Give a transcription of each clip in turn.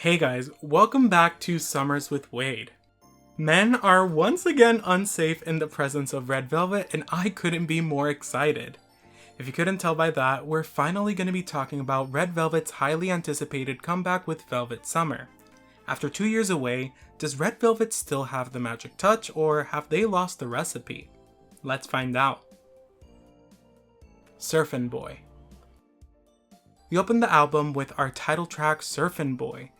Hey guys, welcome back to Summers with Wade. Men are once again unsafe in the presence of Red Velvet, and I couldn't be more excited. If you couldn't tell by that, we're finally going to be talking about Red Velvet's highly anticipated comeback with Velvet Summer. After 2 years away, does Red Velvet still have the magic touch, or have they lost the recipe? Let's find out. Surfin Boy. We opened the album with our title track Surfin Boy,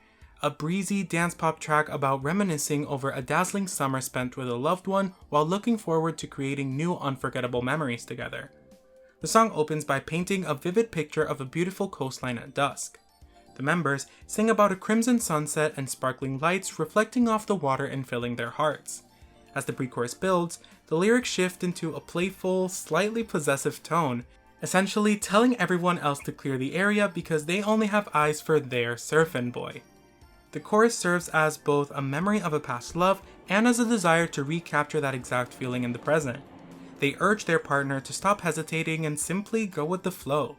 a breezy dance pop track about reminiscing over a dazzling summer spent with a loved one while looking forward to creating new unforgettable memories together. The song opens by painting a vivid picture of a beautiful coastline at dusk. The members sing about a crimson sunset and sparkling lights reflecting off the water and filling their hearts. As the pre-chorus builds, the lyrics shift into a playful, slightly possessive tone, essentially telling everyone else to clear the area because they only have eyes for their surfin' boy. The chorus serves as both a memory of a past love and as a desire to recapture that exact feeling in the present. They urge their partner to stop hesitating and simply go with the flow.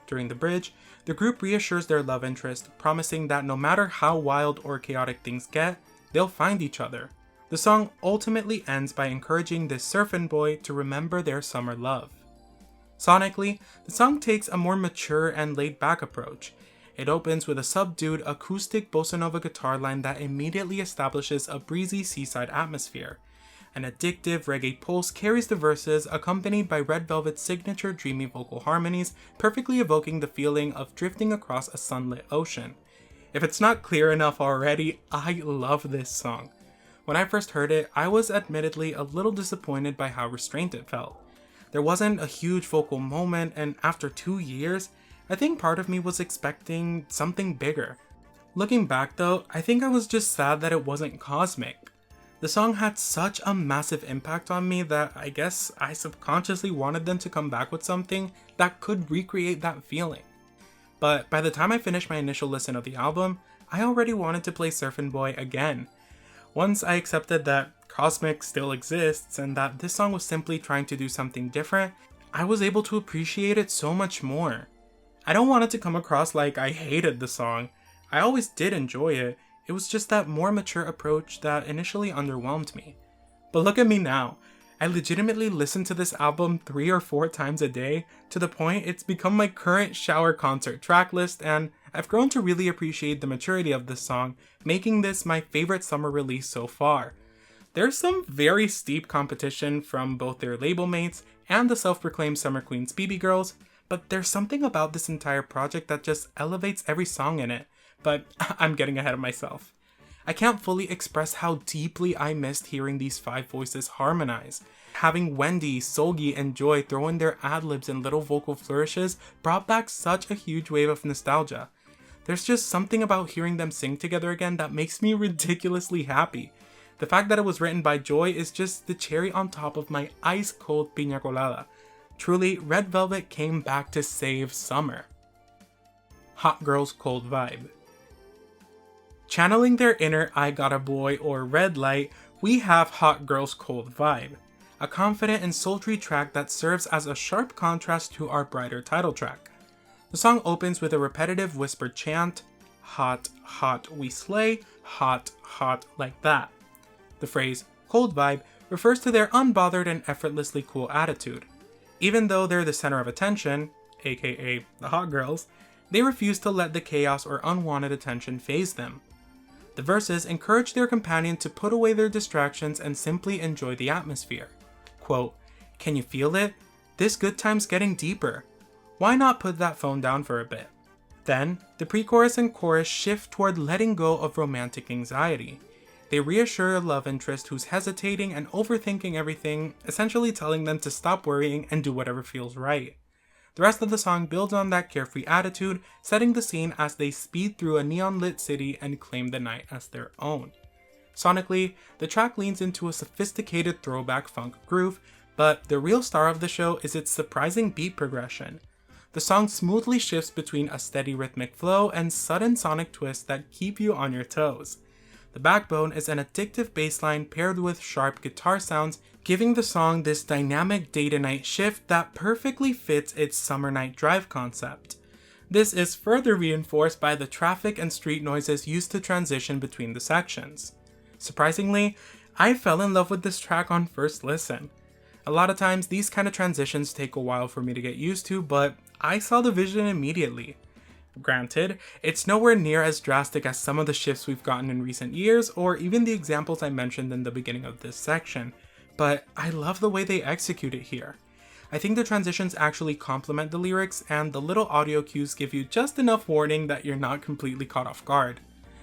During the bridge, the group reassures their love interest, promising that no matter how wild or chaotic things get, they'll find each other. The song ultimately ends by encouraging this surfin' boy to remember their summer love. Sonically, the song takes a more mature and laid-back approach. It opens with a subdued acoustic bossa nova guitar line that immediately establishes a breezy seaside atmosphere. An addictive reggae pulse carries the verses, accompanied by Red Velvet's signature dreamy vocal harmonies, perfectly evoking the feeling of drifting across a sunlit ocean. If it's not clear enough already, I love this song. When I first heard it, I was admittedly a little disappointed by how restrained it felt. There wasn't a huge vocal moment, and after 2 years, I think part of me was expecting something bigger. Looking back though, I think I was just sad that it wasn't cosmic. The song had such a massive impact on me that I guess I subconsciously wanted them to come back with something that could recreate that feeling. But by the time I finished my initial listen of the album, I already wanted to play Surfin' Boy again. Once I accepted that Cosmic still exists and that this song was simply trying to do something different, I was able to appreciate it so much more. I don't want it to come across like I hated the song. I always did enjoy it. It was just that more mature approach that initially underwhelmed me. But look at me now. I legitimately listen to this album 3 or 4 times a day, to the point it's become my current shower concert track list, and I've grown to really appreciate the maturity of this song, making this my favorite summer release so far. There's some very steep competition from both their label mates and the self-proclaimed Summer Queens BB Girls, but there's something about this entire project that just elevates every song in it. But I'm getting ahead of myself. I can't fully express how deeply I missed hearing these 5 voices harmonize. Having Wendy, Seulgi, and Joy throw in their ad-libs and little vocal flourishes brought back such a huge wave of nostalgia. There's just something about hearing them sing together again that makes me ridiculously happy. The fact that it was written by Joy is just the cherry on top of my ice-cold piña colada. Truly, Red Velvet came back to save summer. Hot Girl's Cold Vibe. Channeling their inner I Got a Boy or Red Light, we have Hot Girl's Cold Vibe, a confident and sultry track that serves as a sharp contrast to our brighter title track. The song opens with a repetitive whispered chant, hot, hot, we slay, hot, hot, like that. The phrase, cold vibe, refers to their unbothered and effortlessly cool attitude. Even though they're the center of attention, aka the hot girls, they refuse to let the chaos or unwanted attention faze them. The verses encourage their companion to put away their distractions and simply enjoy the atmosphere. Quote, "Can you feel it? This good time's getting deeper. Why not put that phone down for a bit?" Then, the pre-chorus and chorus shift toward letting go of romantic anxiety. They reassure a love interest who's hesitating and overthinking everything, essentially telling them to stop worrying and do whatever feels right. The rest of the song builds on that carefree attitude, setting the scene as they speed through a neon-lit city and claim the night as their own. Sonically, the track leans into a sophisticated throwback funk groove, but the real star of the show is its surprising beat progression. The song smoothly shifts between a steady rhythmic flow and sudden sonic twists that keep you on your toes. The backbone is an addictive bass line paired with sharp guitar sounds, giving the song this dynamic day-to-night shift that perfectly fits its summer night drive concept. This is further reinforced by the traffic and street noises used to transition between the sections. Surprisingly, I fell in love with this track on first listen. A lot of times these kind of transitions take a while for me to get used to, but I saw the vision immediately. Granted, it's nowhere near as drastic as some of the shifts we've gotten in recent years, or even the examples I mentioned in the beginning of this section, but I love the way they execute it here. I think the transitions actually complement the lyrics, and the little audio cues give you just enough warning that you're not completely caught off guard.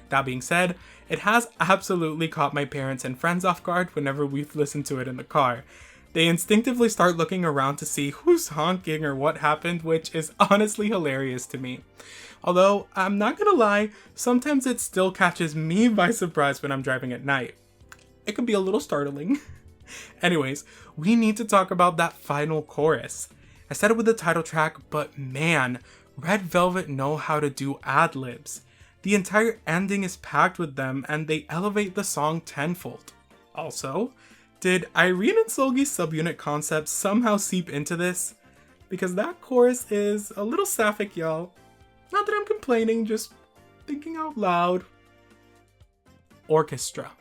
That being said, it has absolutely caught my parents and friends off guard whenever we've listened to it in the car. They instinctively start looking around to see who's honking or what happened, which is honestly hilarious to me. Although, I'm not gonna lie, sometimes it still catches me by surprise when I'm driving at night. It can be a little startling. Anyways, we need to talk about that final chorus. I said it with the title track, but man, Red Velvet know how to do ad-libs. The entire ending is packed with them, and they elevate the song tenfold. Also, did Irene and Seulgi's subunit concept somehow seep into this? Because that chorus is a little sapphic, y'all. Not that I'm complaining, just thinking out loud. Orchestra.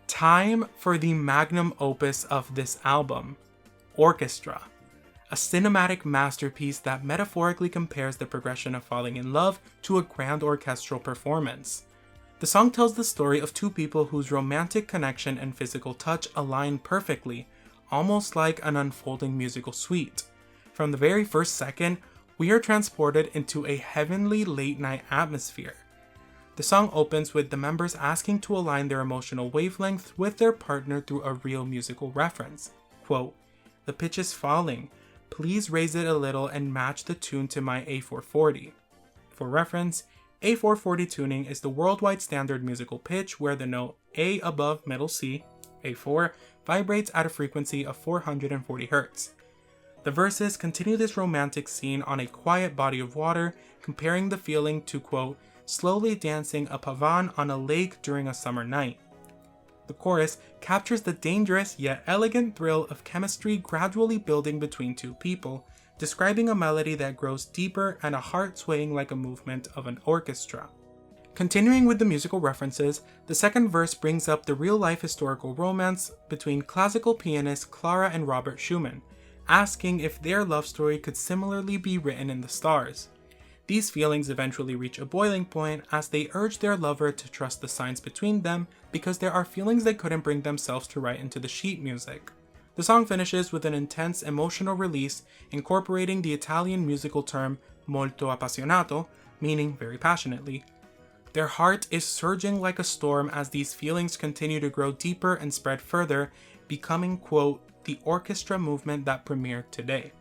Time for the magnum opus of this album, Orchestra. A cinematic masterpiece that metaphorically compares the progression of falling in love to a grand orchestral performance. The song tells the story of two people whose romantic connection and physical touch align perfectly, almost like an unfolding musical suite. From the very first second, we are transported into a heavenly late-night atmosphere. The song opens with the members asking to align their emotional wavelength with their partner through a real musical reference. Quote, "The pitch is falling. Please raise it a little and match the tune to my A440. For reference, A440 tuning is the worldwide standard musical pitch where the note A above middle C, A4, vibrates at a frequency of 440 Hz. The verses continue this romantic scene on a quiet body of water, comparing the feeling to, quote, slowly dancing a pavan on a lake during a summer night. The chorus captures the dangerous yet elegant thrill of chemistry gradually building between two people, describing a melody that grows deeper and a heart swaying like a movement of an orchestra. Continuing with the musical references, the second verse brings up the real-life historical romance between classical pianist Clara and Robert Schumann, asking if their love story could similarly be written in the stars. These feelings eventually reach a boiling point as they urge their lover to trust the signs between them because there are feelings they couldn't bring themselves to write into the sheet music. The song finishes with an intense emotional release incorporating the Italian musical term molto appassionato, meaning very passionately. Their heart is surging like a storm as these feelings continue to grow deeper and spread further, becoming, quote, the orchestra movement that premiered today.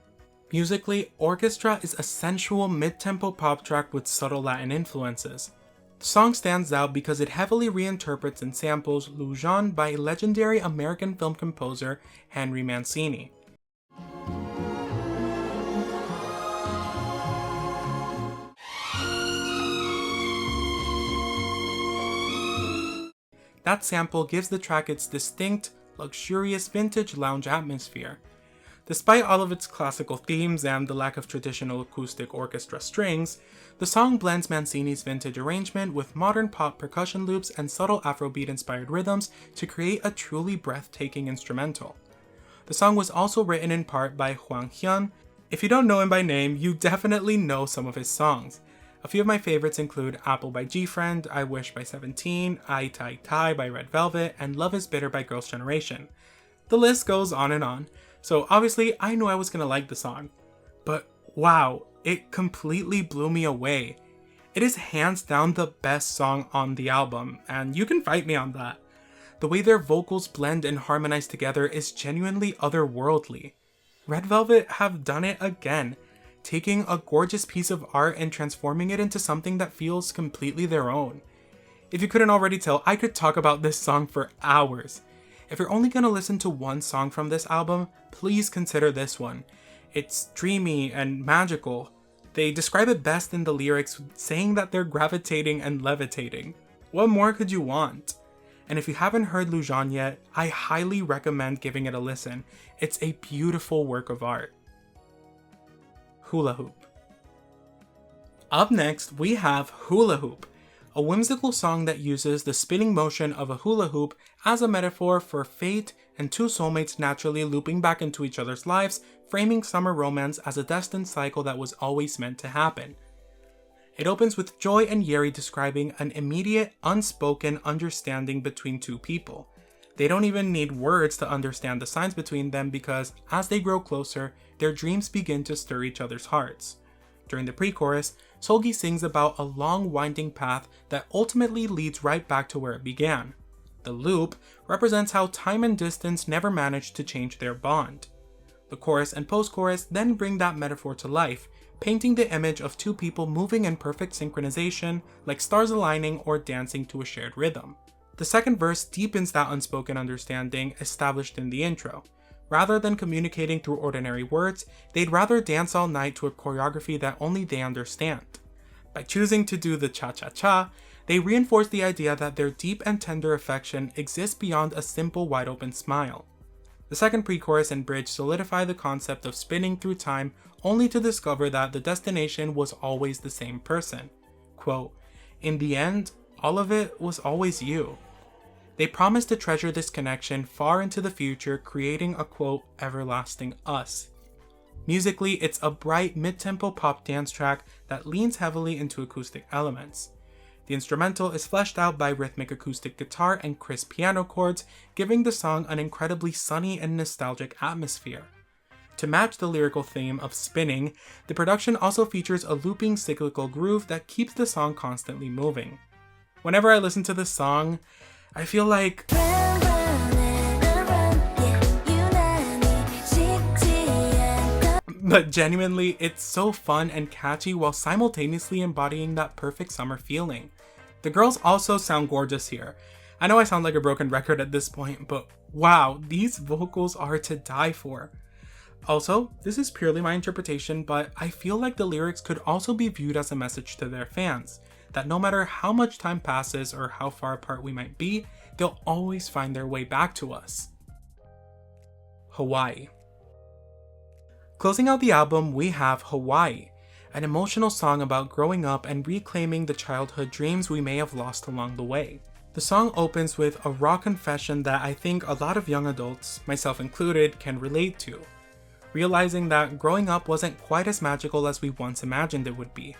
Musically, Orchestra is a sensual mid-tempo pop track with subtle Latin influences. The song stands out because it heavily reinterprets and samples Lou Jean by legendary American film composer Henry Mancini. That sample gives the track its distinct, luxurious vintage lounge atmosphere. Despite all of its classical themes and the lack of traditional acoustic orchestra strings, the song blends Mancini's vintage arrangement with modern pop percussion loops and subtle Afrobeat-inspired rhythms to create a truly breathtaking instrumental. The song was also written in part by Hwang Hyun. If you don't know him by name, you definitely know some of his songs. A few of my favorites include Apple by G-Friend, I Wish by 17, I Tai Tai by Red Velvet, and Love is Bitter by Girls' Generation. The list goes on and on. So obviously, I knew I was gonna like the song. But wow, it completely blew me away. It is hands down the best song on the album, and you can fight me on that. The way their vocals blend and harmonize together is genuinely otherworldly. Red Velvet have done it again, taking a gorgeous piece of art and transforming it into something that feels completely their own. If you couldn't already tell, I could talk about this song for hours. If you're only gonna listen to one song from this album, please consider this one. It's dreamy and magical. They describe it best in the lyrics, saying that they're gravitating and levitating. What more could you want? And if you haven't heard Lou Jean yet, I highly recommend giving it a listen. It's a beautiful work of art. Hula Hoop. Up next, we have Hula Hoop, a whimsical song that uses the spinning motion of a hula hoop as a metaphor for fate and two soulmates naturally looping back into each other's lives, framing summer romance as a destined cycle that was always meant to happen. It opens with Joy and Yeri describing an immediate, unspoken understanding between two people. They don't even need words to understand the signs between them because, as they grow closer, their dreams begin to stir each other's hearts. During the pre-chorus, Seulgi sings about a long winding path that ultimately leads right back to where it began. The loop represents how time and distance never managed to change their bond. The chorus and post-chorus then bring that metaphor to life, painting the image of two people moving in perfect synchronization, like stars aligning or dancing to a shared rhythm. The second verse deepens that unspoken understanding established in the intro. Rather than communicating through ordinary words, they'd rather dance all night to a choreography that only they understand. By choosing to do the cha-cha-cha, they reinforce the idea that their deep and tender affection exists beyond a simple wide-open smile. The second pre-chorus and bridge solidify the concept of spinning through time only to discover that the destination was always the same person. Quote, "In the end, all of it was always you." They promise to treasure this connection far into the future, creating a quote, "everlasting us." Musically, it's a bright mid-tempo pop dance track that leans heavily into acoustic elements. The instrumental is fleshed out by rhythmic acoustic guitar and crisp piano chords, giving the song an incredibly sunny and nostalgic atmosphere. To match the lyrical theme of spinning, the production also features a looping cyclical groove that keeps the song constantly moving. Whenever I listen to this song, I feel like but genuinely, it's so fun and catchy while simultaneously embodying that perfect summer feeling. The girls also sound gorgeous here. I know I sound like a broken record at this point, but wow, these vocals are to die for. Also, this is purely my interpretation, but I feel like the lyrics could also be viewed as a message to their fans, that no matter how much time passes or how far apart we might be, they'll always find their way back to us. Hawaii. Closing out the album, we have Hawaii, an emotional song about growing up and reclaiming the childhood dreams we may have lost along the way. The song opens with a raw confession that I think a lot of young adults, myself included, can relate to, realizing that growing up wasn't quite as magical as we once imagined it would be.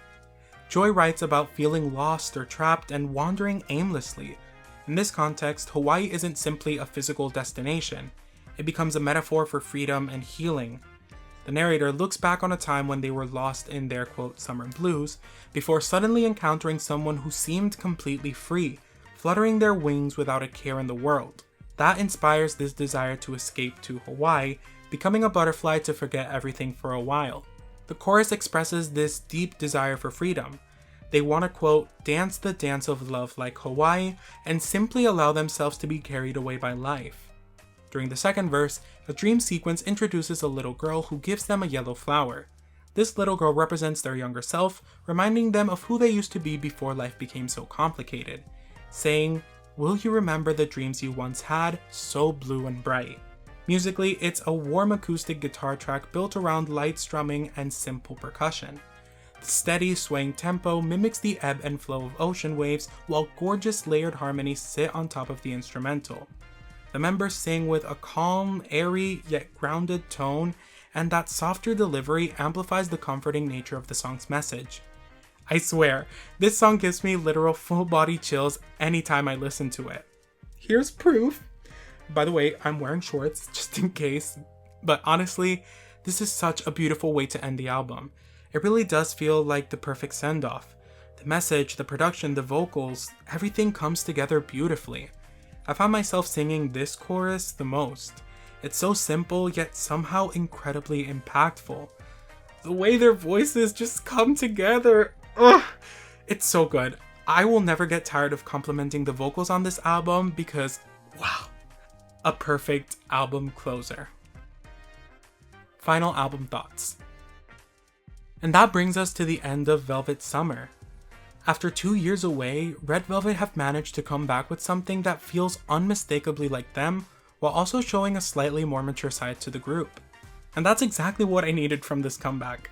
Joy writes about feeling lost or trapped and wandering aimlessly. In this context, Hawaii isn't simply a physical destination. It becomes a metaphor for freedom and healing. The narrator looks back on a time when they were lost in their quote summer blues, before suddenly encountering someone who seemed completely free, fluttering their wings without a care in the world. That inspires this desire to escape to Hawaii, becoming a butterfly to forget everything for a while. The chorus expresses this deep desire for freedom. They want to quote, "dance the dance of love like Hawaii," and simply allow themselves to be carried away by life. During the second verse, a dream sequence introduces a little girl who gives them a yellow flower. This little girl represents their younger self, reminding them of who they used to be before life became so complicated, saying, "Will you remember the dreams you once had, so blue and bright?" Musically, it's a warm acoustic guitar track built around light strumming and simple percussion. The steady, swaying tempo mimics the ebb and flow of ocean waves, while gorgeous layered harmonies sit on top of the instrumental. The members sing with a calm, airy, yet grounded tone, and that softer delivery amplifies the comforting nature of the song's message. I swear, this song gives me literal full-body chills anytime I listen to it. Here's proof! By the way, I'm wearing shorts, just in case, but honestly, this is such a beautiful way to end the album. It really does feel like the perfect send-off. The message, the production, the vocals, everything comes together beautifully. I found myself singing this chorus the most. It's so simple, yet somehow incredibly impactful. The way their voices just come together, ugh, it's so good. I will never get tired of complimenting the vocals on this album because, wow, a perfect album closer. Final album thoughts. And that brings us to the end of Velvet Summer. After 2 years away, Red Velvet have managed to come back with something that feels unmistakably like them, while also showing a slightly more mature side to the group. And that's exactly what I needed from this comeback.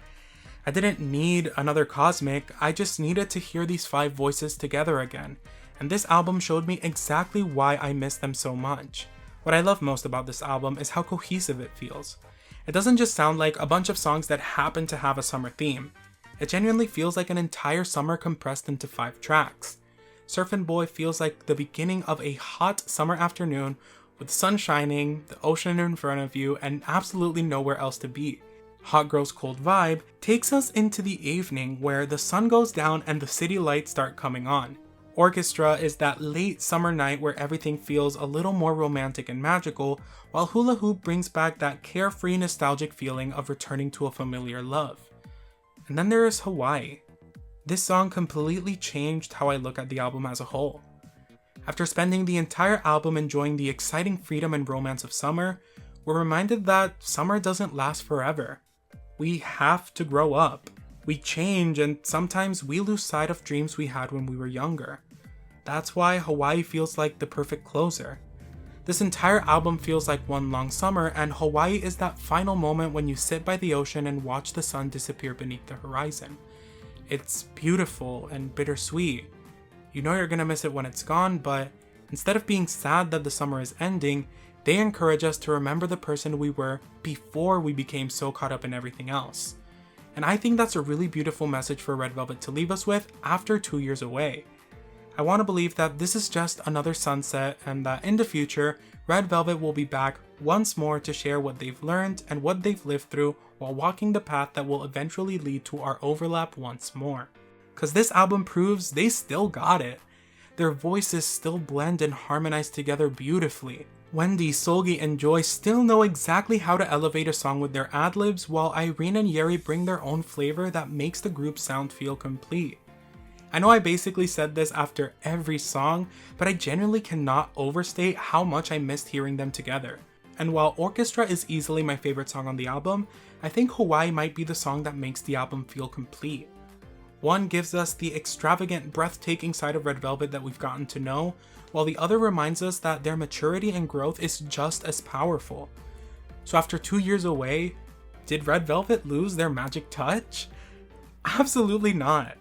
I didn't need another Cosmic, I just needed to hear these 5 voices together again, and this album showed me exactly why I miss them so much. What I love most about this album is how cohesive it feels. It doesn't just sound like a bunch of songs that happen to have a summer theme. It genuinely feels like an entire summer compressed into 5 tracks. Surfin Boy feels like the beginning of a hot summer afternoon with the sun shining, the ocean in front of you, and absolutely nowhere else to be. Hot Girls Cold Vibe takes us into the evening where the sun goes down and the city lights start coming on. Orchestra is that late summer night where everything feels a little more romantic and magical, while Hula Hoop brings back that carefree nostalgic feeling of returning to a familiar love. And then there is Hawaii. This song completely changed how I look at the album as a whole. After spending the entire album enjoying the exciting freedom and romance of summer, we're reminded that summer doesn't last forever. We have to grow up. We change, and sometimes we lose sight of dreams we had when we were younger. That's why Hawaii feels like the perfect closer. This entire album feels like one long summer, and Hawaii is that final moment when you sit by the ocean and watch the sun disappear beneath the horizon. It's beautiful and bittersweet. You know you're gonna miss it when it's gone, but instead of being sad that the summer is ending, they encourage us to remember the person we were before we became so caught up in everything else. And I think that's a really beautiful message for Red Velvet to leave us with after 2 years away. I want to believe that this is just another sunset and that in the future, Red Velvet will be back once more to share what they've learned and what they've lived through while walking the path that will eventually lead to our overlap once more. Cause this album proves they still got it. Their voices still blend and harmonize together beautifully. Wendy, Seulgi, and Joy still know exactly how to elevate a song with their ad-libs, while Irene and Yeri bring their own flavor that makes the group sound feel complete. I know I basically said this after every song, but I genuinely cannot overstate how much I missed hearing them together. And while Orchestra is easily my favorite song on the album, I think Hawaii might be the song that makes the album feel complete. One gives us the extravagant, breathtaking side of Red Velvet that we've gotten to know, while the other reminds us that their maturity and growth is just as powerful. So after 2 years away, did Red Velvet lose their magic touch? Absolutely not.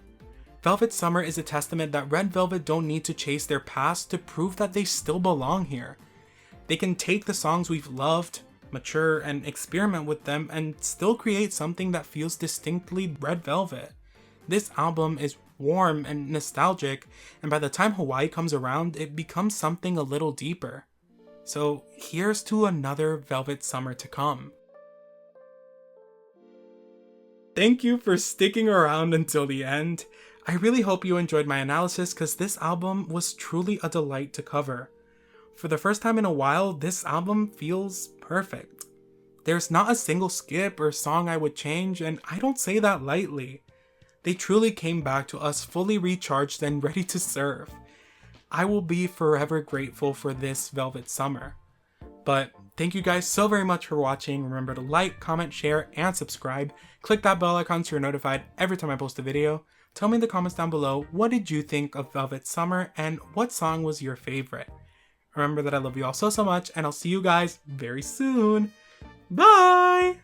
Velvet Summer is a testament that Red Velvet don't need to chase their past to prove that they still belong here. They can take the songs we've loved, mature, and experiment with them and still create something that feels distinctly Red Velvet. This album is warm and nostalgic, and by the time Hawaii comes around, it becomes something a little deeper. So here's to another Velvet Summer to come. Thank you for sticking around until the end. I really hope you enjoyed my analysis because this album was truly a delight to cover. For the first time in a while, this album feels perfect. There's not a single skip or song I would change, and I don't say that lightly. They truly came back to us fully recharged and ready to serve. I will be forever grateful for this Velvet Summer. But thank you guys so very much for watching. Remember to like, comment, share, and subscribe. Click that bell icon so you're notified every time I post a video. Tell me in the comments down below, what did you think of Velvet Summer and what song was your favorite? Remember that I love you all so much, and I'll see you guys very soon. Bye!